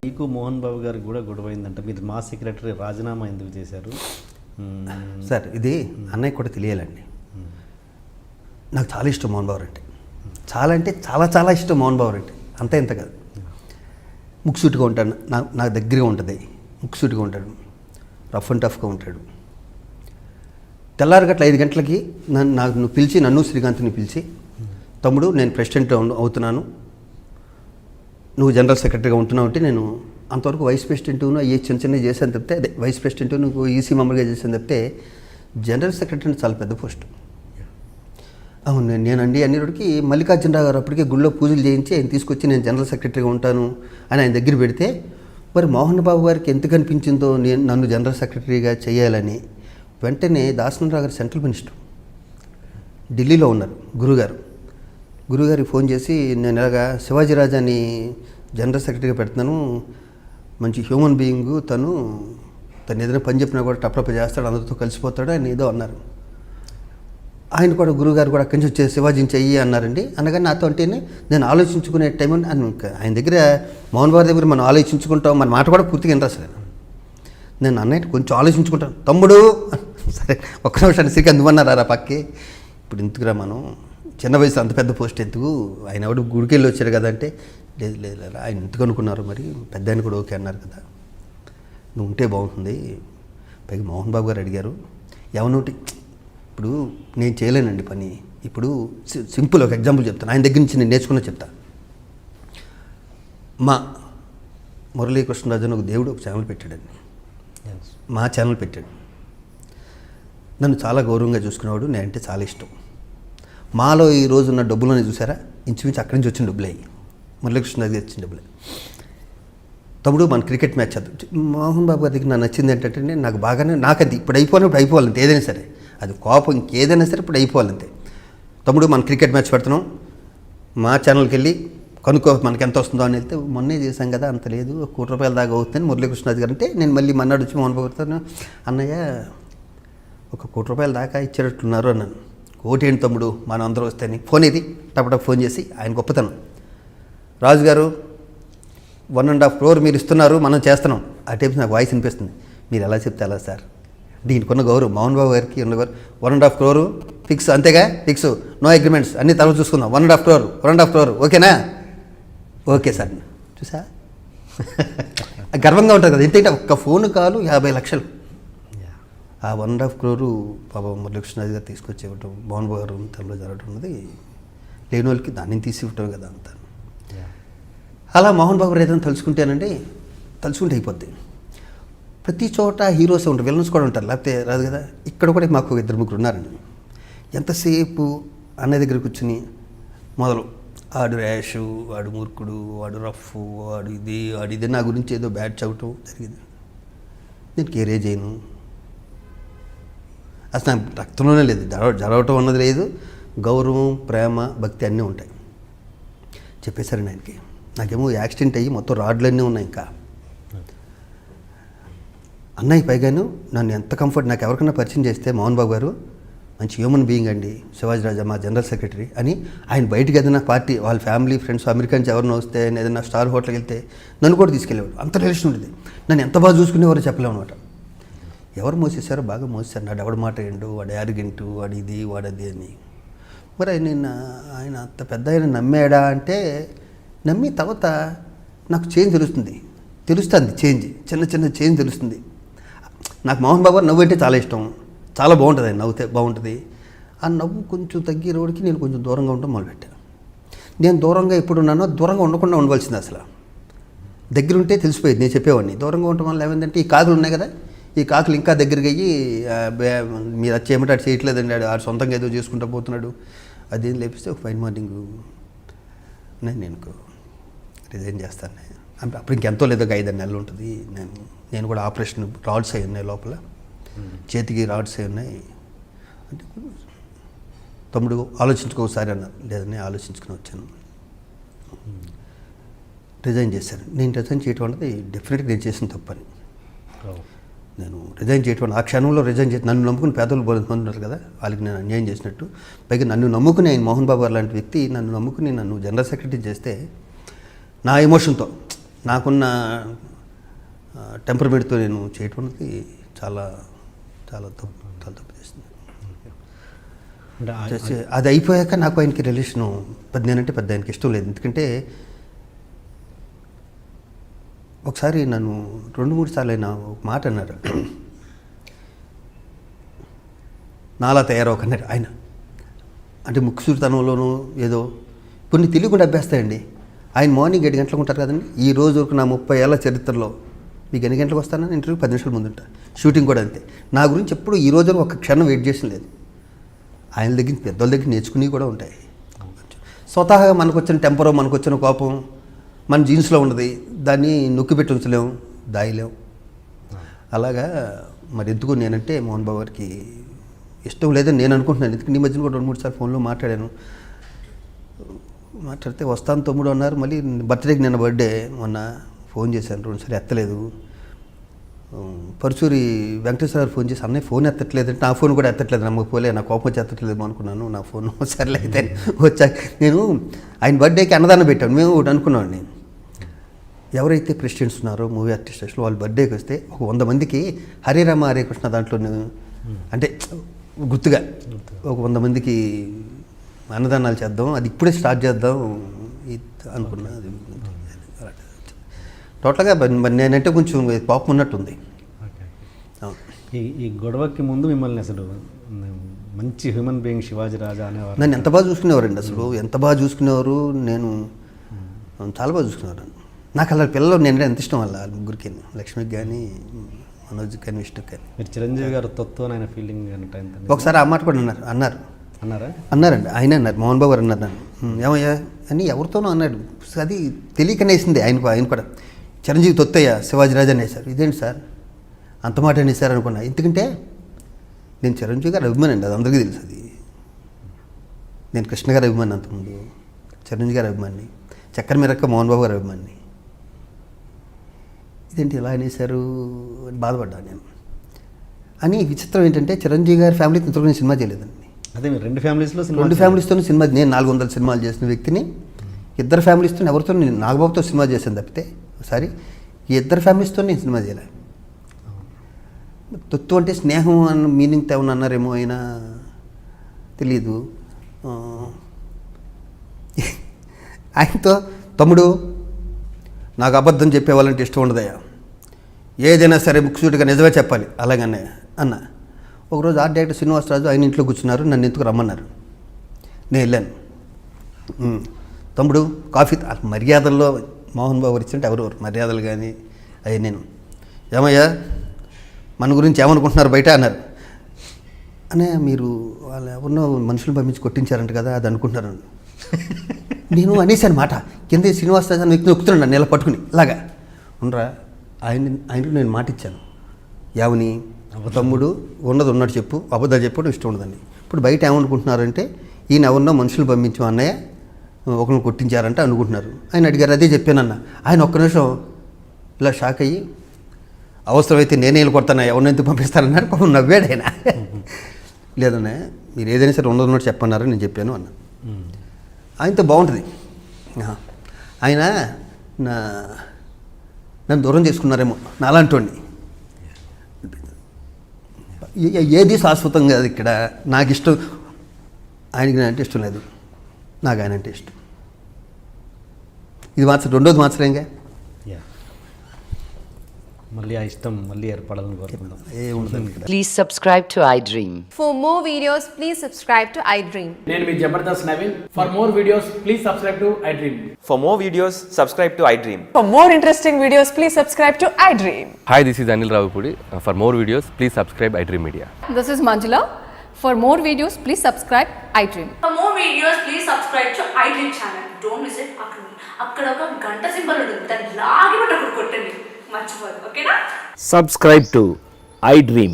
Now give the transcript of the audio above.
మీకు మోహన్ బాబు గారికి కూడా గొడవైందంట, మీరు మా సెక్రటరీ రాజీనామా ఎందుకు చేశారు? సార్ ఇది అన్నయ్య కూడా తెలియాలండి. నాకు చాలా ఇష్టం మోహన్ బాబు అంటే, చాలా చాలా ఇష్టం మోహన్ బాబు అంటే, అంతే ఇంత కాదు. ముక్సూటిగా ఉంటాడు, నాకు దగ్గరగా ఉంటుంది, ముక్సూటిగా ఉంటాడు, రఫ్ అండ్ టఫ్గా ఉంటాడు. తెల్లారగట్ల 5 గంటలకి నువ్వు పిలిచి, నన్ను శ్రీకాంత్ని పిలిచి, తమ్ముడు నేను ప్రెసిడెంట్ అవుతున్నాను, నువ్వు జనరల్ సెక్రటరీగా ఉంటున్నావు అంటే, నేను అంతవరకు వైస్ ప్రెసిడెంట్ అయ్యే చిన్న చేశాను తప్పితే, అదే వైస్ ప్రెసిడెంట్ నువ్వు ఈసీ మెంబర్గా చేశాను తప్పితే, జనరల్ సెక్రటరీ అంటే చాలా పెద్ద పోస్ట్. అవును, నేనండి అన్నిటికి మల్లికార్జునరావు గారు అప్పటికే గుళ్ళో పూజలు చేయించి ఆయన తీసుకొచ్చి నేను జనరల్ సెక్రటరీగా ఉంటాను అని ఆయన దగ్గర పెడితే, మరి మోహన్ బాబు గారికి ఎంత కనిపించిందో నన్ను జనరల్ సెక్రటరీగా చేయాలని, వెంటనే దాసనరావు గారు సెంట్రల్ మినిస్టర్ ఢిల్లీలో ఉన్నారు, గురుగారికి ఫోన్ చేసి, నేను ఇలాగా శివాజీ రాజాని జనరల్ సెక్రటరీగా పెడుతున్నాను, మంచి హ్యూమన్ బీయింగ్, తను ఏదైనా పని చెప్పినా కూడా టప్రప్ప చేస్తాడు, అందరితో కలిసిపోతాడు అని ఏదో అన్నారు. ఆయన కూడా గురుగారు కూడా అక్కడి నుంచి వచ్చే శివాజీని చెయ్యి అన్నారండి. అనగానే నాతో అంటే నేను ఆలోచించుకునే టైం ఆయన దగ్గర, మోహన్ బాబు దగ్గర మనం ఆలోచించుకుంటాం, మన మాట కూడా పూర్తిగా వినరు అసలు. నేను అన్నట్టు కొంచెం ఆలోచించుకుంటాను, తమ్ముడు సరే ఒక్క నిమిషాన్ని శ్రీకాంత్ నువ్వన్నారా పక్కి, ఇప్పుడు ఇంతకురా మనం చిన్న వయసు అంత పెద్ద పోస్ట్ ఎందుకు, ఆయన ఎవడు గుడికి వెళ్ళి వచ్చారు కదా అంటే, లేదు ఆయన ఎందుకు అనుకున్నారు, మరి పెద్ద ఆయన కూడా ఓకే అన్నారు కదా, నువ్వు ఉంటే బాగుంటుంది. పైగా మోహన్ బాబు గారు అడిగారు, ఎవనోటి ఇప్పుడు నేను చేయలేనండి పని. ఇప్పుడు సింపుల్ ఒక ఎగ్జాంపుల్ చెప్తాను, ఆయన దగ్గర నుంచి నేను నేర్చుకున్న చెప్తా. మా మురళీకృష్ణరాజు అని ఒక దేవుడు ఒక ఛానల్ పెట్టాడండి, మా ఛానల్ పెట్టాడు. నన్ను చాలా గౌరవంగా చూసుకునేవాడు, నేనంటే చాలా ఇష్టం. మాలో ఈ రోజు ఉన్న డబ్బులని చూసారా, ఇంచుమించు అక్కడి నుంచి వచ్చిన డబ్బులే, మురళీకృష్ణరాజు గారు ఇచ్చిన డబ్బులే. తమ్ముడు మన క్రికెట్ మ్యాచ్ చదువు, మోహన్ బాబు గారికి నాకు నచ్చింది ఏంటంటే, నాకు బాగానే నాకంతే ఇప్పుడు అయిపోవాలంటే ఏదైనా సరే, అది కోపం ఇంకేదైనా సరే ఇప్పుడు అయిపోవాలంతే. తమ్ముడు మన క్రికెట్ మ్యాచ్ పెడుతున్నాం, మా ఛానల్కి వెళ్ళి కనుక్కో మనకి ఎంత వస్తుందో అని వెళ్తే, మొన్నే చేశాం కదా అంత లేదు, ₹1 కోటి దాకా అవుతుందని మురళీకృష్ణరాజు గారు అంటే, నేను మళ్ళీ మన్నాడు వచ్చి మోహన్ బాబు గారితో, అన్నయ్య ₹1 కోటి దాకా ఇచ్చేటట్లున్నారు అన్నాను. కోటి ఏంటి తమ్ముడు మనం అందరూ వస్తేని, ఫోన్ ఇది టపటప్ ఫోన్ చేసి, ఆయన గొప్పతనం, రాజుగారు 1.5 crore మీరు ఇస్తున్నారు, మనం చేస్తున్నాం. ఆ టైప్స్ నాకు వాయిస్ వినిపిస్తుంది, మీరు ఎలా చెప్తే అలా సార్, దీనికి ఉన్న గౌరవం మోహన్ బాబు గారికి ఉన్న గౌరవం. 1.5 crore ఫిక్స్, అంతేగా ఫిక్స్, నో అగ్రిమెంట్స్, అన్ని తర్వాత చూసుకుందాం. 1.5 crore ఓకేనా, ఓకే సార్. చూసా గర్వంగా ఉంటుంది కదా, ఎంతైతే ఒక్క ఫోన్ కాలు 50 లక్షలు. ఆ 1.5 crore పాప మురళీకృష్ణరాజు గారు తీసుకొచ్చి ఇవ్వటం, మోహన్ బాబు గారు తనలో జరగటం ఉన్నది, లేని వాళ్ళకి దాన్ని తీసి ఇవ్వటం కదా అంతా. అలా మోహన్ బాబు ఏదైనా తలుచుకుంటే అయిపోద్ది. ప్రతి చోట హీరోసే ఉంటారు, విలన్స్ కూడా ఉంటారు, లేకపోతే రాదు కదా. ఇక్కడ కూడా మాకు 2-3 ఉన్నారండి. ఎంతసేపు అన్నయ్య దగ్గర కూర్చుని మొదలు, ఆడు ర్యాషు, వాడు మూర్ఖుడు, వాడు రఫ్, వాడు ఇది నా గురించి ఏదో బ్యాడ్ చదవటం జరిగింది. నేను కేరే చేయను, అసలు నాకు రక్తంలోనే లేదు, జరగటం అన్నది లేదు. గౌరవం, ప్రేమ, భక్తి అన్నీ ఉంటాయి. చెప్పేశారండి ఆయనకి. నాకేమో యాక్సిడెంట్ అయ్యి మొత్తం రాడ్లన్నీ ఉన్నాయి. ఇంకా అన్నయ్య పైగాను నన్ను ఎంత కంఫర్ట్, నాకు ఎవరికైనా పరిచయం చేస్తే, మోహన్ బాబు గారు మంచి హ్యూమన్ బీయింగ్ అండి, శివాజీ రాజా మా జనరల్ సెక్రటరీ అని. ఆయన బయటకు ఏదైనా పార్టీ, వాళ్ళ ఫ్యామిలీ ఫ్రెండ్స్ అమెరికా నుంచి ఎవరినో వస్తే, ఏదైనా స్టార్ హోటల్కి వెళ్తే నన్ను కూడా తీసుకెళ్ళేవాడు. అంత రిలేషన్ ఉండేది. నన్ను ఎంత బాగా చూసుకునేవారో చెప్పలేము అనమాట. ఎవరు మోసేశారో బాగా మోసేశారు. నాడు ఎవడ మాట ఏండు, వాడు యారిగెంటు, వాడు ఇది వాడది అని. మరి ఆయన అంత పెద్ద ఆయన నమ్మాడా అంటే, నమ్మి తర్వాత నాకు చేంజ్ తెలుస్తుంది చేంజ్, చిన్న చేంజ్ తెలుస్తుంది. నాకు మోహన్ బాబు నవ్వు అంటే చాలా ఇష్టం, చాలా బాగుంటుంది. ఆయన నవ్వుతే బాగుంటుంది. ఆ నవ్వు కొంచెం తగ్గే రోడ్కి నేను కొంచెం దూరంగా ఉండటం మొదలుపెట్టాను. నేను దూరంగా ఎప్పుడు ఉన్నానో దూరంగా ఉండకుండా ఉండవలసింది. అసలు దగ్గర ఉంటే తెలిసిపోయేది, నేను చెప్పేవాడిని. దూరంగా ఉండటం వల్ల ఏమైందంటే, ఈ కాకులు ఉన్నాయి కదా, ఈ కాకులు ఇంకా దగ్గరికి అయ్యి, మీరు అది చేయమంటే అటు చేయట్లేదండి, ఆడు సొంతంగా ఏదో చేసుకుంటూ పోతున్నాడు, అదేం లేపిస్తే ఒక ఫైన్ మార్నింగ్ నేను రిజైన్ చేస్తాను. అప్పుడు ఇంకెంతో లేదో 5 నెలలు ఉంటుంది. నేను కూడా ఆపరేషన్ రాడ్స్ అయి ఉన్నాయి, లోపల చేతికి రాడ్స్ అయి ఉన్నాయి అంటే, తమ్ముడు ఆలోచించుకోసారి అన్నారు. లేదని ఆలోచించుకుని వచ్చాను, రిజైన్ చేశాను. నేను రిజైన్ చేయటం అన్నది డెఫినెట్గా నేను చేసిన తప్పని. నేను రిజైన్ చేయటం ఆ క్షణంలో రిజైన్ చేసి నన్ను నమ్ముకుని పేదలు పొందుతున్నారు కదా, వాళ్ళకి నేను అన్యాయం చేసినట్టు. పైగా నన్ను నమ్ముకుని ఆయన మోహన్ బాబు గారు లాంటి వ్యక్తి నన్ను నమ్ముకుని నన్ను జనరల్ సెక్రటరీ చేస్తే నా ఎమోషన్తో నాకున్న టెంపర్మెంట్తో నేను చేయటం అనేది చాలా చాలా తప్పు చేసింది. అది అయిపోయాక నాకు ఆయనకి రిలేషను నేనంటే పెద్ద ఆయనకి ఇష్టం లేదు. ఎందుకంటే ఒకసారి నన్ను 2-3 సార్లు అయినా ఒక మాట అన్నారు, నాలా తయారవకన్నారు ఆయన. అంటే ముక్కుసూరితనంలోనూ ఏదో కొన్ని తెలియకుండా అభ్యాస్తాయండి. ఆయన మార్నింగ్ 7 గంటలకు ఉంటారు కదండి. ఈ రోజు వరకు నా 30 ఏళ్ళ చరిత్రలో మీకు ఎన్ని గంటలకు వస్తానని ఇంటర్వ్యూ 10 నిమిషాల ముందు ఉంటా. షూటింగ్ కూడా అంతే. నా గురించి ఎప్పుడు ఈ రోజు ఒక క్షణం వెయిట్ చేసిన లేదు. ఆయన దగ్గర పెద్దోళ్ళ దగ్గర నేర్చుకుని కూడా ఉంటాయి. స్వతహాగా మనకు వచ్చిన టెంపరో మనకు వచ్చిన కోపం మన జీన్స్లో ఉన్నది, దాన్ని నొక్కిపెట్టి ఉంచలేము, దాయలేము. అలాగా మరి ఎందుకు నేనంటే మోహన్ బాబు గారికి ఇష్టం లేదని నేను అనుకుంటున్నాను. ఎందుకంటే ఈ మధ్యన కూడా 2-3 సార్లు ఫోన్లో మాట్లాడాను. మాట్లాడితే వస్తాను తమ్ముడు అన్నారు. మళ్ళీ బర్త్డేకి నిన్న బర్త్డే మొన్న ఫోన్ చేశాను, 2 సార్లు ఎత్తలేదు. పరుచూరి వెంకటేశ్వర గారు ఫోన్ చేసి అన్నయ్య ఫోన్ ఎత్తట్లేదంటే నా ఫోన్ కూడా ఎత్తట్లేదు, నమ్మకపోలే, నా కోపం వచ్చి ఎత్తట్లేదేమో అనుకున్నాను. నా ఫోన్ సర్లే అయితే వచ్చాక నేను ఆయన బర్త్డేకి అన్నదానం పెట్టాను. మేము ఒకటి అనుకున్నామండి, ఎవరైతే ప్రెసిడెంట్స్ ఉన్నారో మూవీ ఆర్టిస్టులు వాళ్ళ బర్త్డేకి వస్తే ఒక 100 మందికి హరే రామ హరే కృష్ణ దాంట్లో అంటే గుర్తుగా ఒక 100 మందికి అన్నదానాలు చేద్దాం, అది ఇప్పుడే స్టార్ట్ చేద్దాం అనుకున్నా. అది టోటల్గా నేనంటే కొంచెం పాపం ఉన్నట్టుంది. ఈ గొడవకి ముందు మిమ్మల్ని అసలు మంచి హ్యూమన్ బీయింగ్ శివాజీ రాజా అనేవారు. నన్ను ఎంత బాగా చూసుకునేవారండి, అసలు ఎంత బాగా చూసుకునేవారు. నేను చాలా బాగా చూసుకునేవారు. నాకు అలా పిల్లలు నేను ఎంత ఇష్టం వాళ్ళ ముగ్గురికి, లక్ష్మికి కానీ మనోజ్కి కానీ విష్ణుకి కానీ. మీరు చిరంజీవి గారు తొత్తు ఆయన ఫీలింగ్ ఒకసారి ఆ మాట కూడా అన్నారండి. ఆయన అన్నారు, మోహన్ బాబు గారు అన్నారు నన్ను, ఏమయ్యా అని ఎవరితోనో అన్నాడు. అది తెలియకనేసింది ఆయన కూడా. చిరంజీవి తొత్తయ్య శివాజీ రాజా అనేసారు. ఇదేంటి సార్ అంత మాట అనేసారు అనుకున్నా. ఎందుకంటే నేను చిరంజీవి గారు అభిమాని అండి, అది అందరికీ తెలుసు. అది నేను కృష్ణ గారి అభిమాని, అంతకుముందు చిరంజీవి గారి అభిమాని, చక్కెర మీరక్క మోహన్ బాబు గారి అభిమాని. ఇదేంటి ఇలా అనేసారు అని బాధపడ్డాను నేను. అని విచిత్రం ఏంటంటే చిరంజీవి గారి ఫ్యామిలీకి ఇంతలో నేను సినిమా చేయలేదండి. అదే 2 ఫ్యామిలీస్తో సినిమా, నేను 400 సినిమాలు చేసిన వ్యక్తిని 2 ఫ్యామిలీస్తో ఎవరితో నేను నాగబాబుతో సినిమా చేశాను తప్పితే ఒకసారి ఈ 2 ఫ్యామిలీస్తో నేను సినిమా చేయలే. తొత్తు అంటే స్నేహం అన్న మీనింగ్ ఏమన్నా అన్నారేమో, అయినా తెలీదు. ఆయనతో తమ్ముడు నాకు అబద్ధం చెప్పేవాళ్ళంటే ఇష్టం ఉండదయ్యా, ఏదైనా సరే ముక్కుసూటిగా నిజమే చెప్పాలి అలాగనే అన్న. ఒకరోజు ఆర్ట్ డైరెక్టర్ శ్రీనివాసరాజు ఆయన ఇంట్లో కూర్చున్నారు, నన్ను ఎందుకు రమ్మన్నారు. నేను వెళ్ళాను. తమ్ముడు కాఫీ, మర్యాదల్లో మోహన్ బాబు ఇచ్చింటే ఎవరెవరు మర్యాదలు కానీ అవి. నేను ఏమయ్యా మన గురించి ఏమనుకుంటున్నారు బయట అన్నారు. అనే మీరు వాళ్ళు ఎవరినో మనుషులు పంపించి కొట్టించారంట కదా, అది అనుకుంటున్నారు. నేను అనేసాను మాట, కింద శ్రీనివాసరాజు అని వ్యక్తి నొక్కుతున్నాను నెల పట్టుకుని ఇలాగా ఉండరా. ఆయనకు నేను మాట ఇచ్చాను, యావని తమ్ముడు ఉన్నట్టు చెప్పు, అబద్ధాలు చెప్పడం ఇష్టం ఉండదండి. ఇప్పుడు బయట ఏమనుకుంటున్నారంటే ఈయన ఎవరినో మనుషులు పంపించాం అన్నయ్య ఒకరిని కొట్టించారంటే అనుకుంటున్నారు. ఆయన అడిగారు, అదే చెప్పానన్న. ఆయన ఒక్క నిమిషం ఇలా షాక్ అయ్యి, అవసరమైతే నేనే వెళ్ళి కొడతాను, ఎవరిని ఎందుకు పంపిస్తానన్నారు. పాపం నవ్వాడు ఆయన. లేదన్నా మీరు ఏదైనా సరే ఉన్నట్టు చెప్పన్నారని నేను చెప్పాను అన్న. ఆయనతో బాగుంటుంది. ఆయన నన్ను దూరం చేసుకున్నారేమో నాలాంటి. ఏది శాశ్వతం కాదు ఇక్కడ. నాకు ఇష్టం, ఆయనకి నేను అంటే ఇష్టం లేదు, నాకు ఆయన అంటే ఇష్టం. ఇది రెండోది మార్చలేంగా. మళ్ళీ ఆ ఇష్టం మళ్ళీ ఏర్పడాలని కోరుకుందాం. Please subscribe to iDream. For more videos, please subscribe to iDream. నేను మీ Jabardasth Naveen. For more videos, please subscribe to iDream. For more videos, subscribe to iDream. For more interesting videos, please subscribe to iDream. Hi, this is Anil Ravipudi. For more videos, please subscribe iDream Media. This is Manjula. For more videos, please subscribe iDream. For more videos, please subscribe to iDream channel. Don't miss it. అక్కడ ఒక గంట symbol ఉంటుంది, దాన్ని లాగి కొట్టండి, మర్చిపోదు. ఓకేనా? Subscribe to iDream.